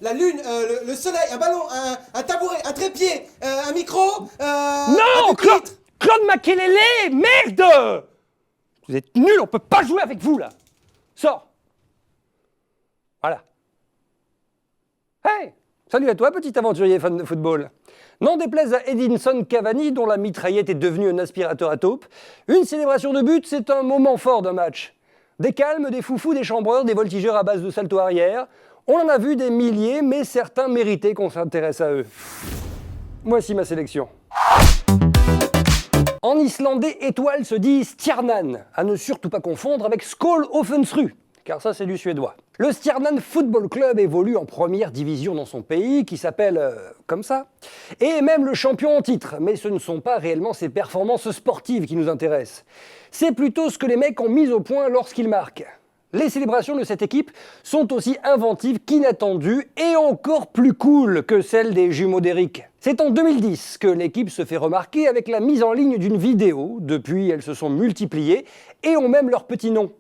la lune, le soleil, un ballon, un tabouret, un trépied, un micro, Non, un pupitre. Claude Makélélé, merde! Vous êtes nuls, on peut pas jouer avec vous là. Sors. Voilà. Hey, salut à toi, petit aventurier fan de football. N'en déplaise à Edinson Cavani, dont la mitraillette est devenue un aspirateur à taupe, une célébration de but, c'est un moment fort d'un match. Des calmes, des foufous, des chambreurs, des voltigeurs à base de salto arrière. On en a vu des milliers, mais certains méritaient qu'on s'intéresse à eux. Voici ma sélection. En islandais, étoile se dit Stjarnan, à ne surtout pas confondre avec Skol Offensrud, car ça c'est du suédois. Le Stjarnan Football Club évolue en première division dans son pays, qui s'appelle comme ça, et est même le champion en titre, mais ce ne sont pas réellement ses performances sportives qui nous intéressent. C'est plutôt ce que les mecs ont mis au point lorsqu'ils marquent. Les célébrations de cette équipe sont aussi inventives qu'inattendues et encore plus cool que celles des jumeaux d'Eric. C'est en 2010 que l'équipe se fait remarquer avec la mise en ligne d'une vidéo. Depuis, elles se sont multipliées et ont même leur petit nom.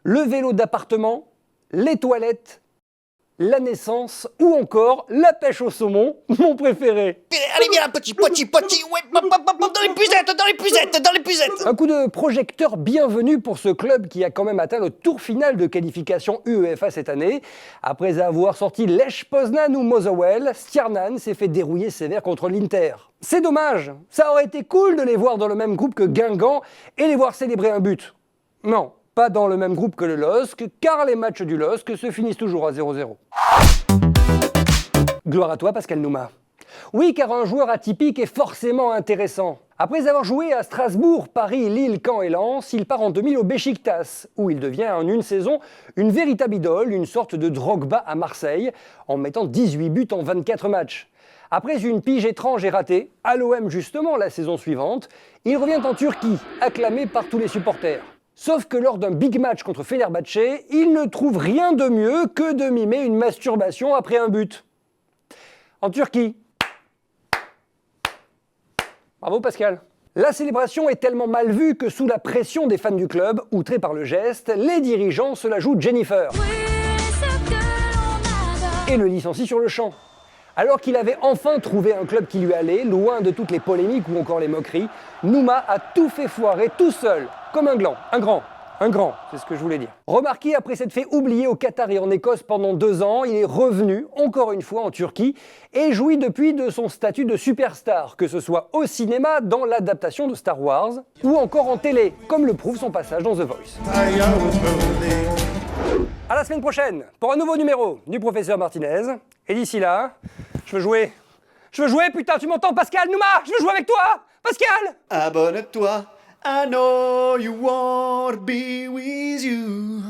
Le vélo d'appartement, les toilettes, la naissance ou encore la pêche au saumon, mon préféré. Allez viens petit, ouais, dans les pucettes. Un coup de projecteur bienvenu pour ce club qui a quand même atteint le tour final de qualification UEFA cette année. Après avoir sorti Lech Poznan ou Motherwell, Stjarnan s'est fait dérouiller sévère contre l'Inter. C'est dommage, ça aurait été cool de les voir dans le même groupe que Guingamp et les voir célébrer un but. Non, pas dans le même groupe que le LOSC, car les matchs du LOSC se finissent toujours à 0-0. Gloire à toi, Pascal Nouma. Oui, car un joueur atypique est forcément intéressant. Après avoir joué à Strasbourg, Paris, Lille, Caen et Lens, il part en 2000 au Beşiktaş, où il devient en une saison une véritable idole, une sorte de Drogba à Marseille, en mettant 18 buts en 24 matchs. Après une pige étrange et ratée, à l'OM justement la saison suivante, il revient en Turquie, acclamé par tous les supporters. Sauf que lors d'un big match contre Fenerbahçe, il ne trouve rien de mieux que de mimer une masturbation après un but. En Turquie. Bravo Pascal. La célébration est tellement mal vue que sous la pression des fans du club, outrés par le geste, les dirigeants se la jouent Jennifer. Et le licencient sur le champ. Alors qu'il avait enfin trouvé un club qui lui allait, loin de toutes les polémiques ou encore les moqueries, Nouma a tout fait foirer tout seul, comme un grand, c'est ce que je voulais dire. Remarquez, après s'être fait oublier au Qatar et en Écosse pendant 2 ans, il est revenu, encore une fois en Turquie, et jouit depuis de son statut de superstar, que ce soit au cinéma, dans l'adaptation de Star Wars, ou encore en télé, comme le prouve son passage dans The Voice. À la semaine prochaine, pour un nouveau numéro du Professeur Martinez, et d'ici là, je veux jouer, putain, tu m'entends, Pascal Nouma? Je veux jouer avec toi, Pascal! Abonne-toi. I know you want to be with you.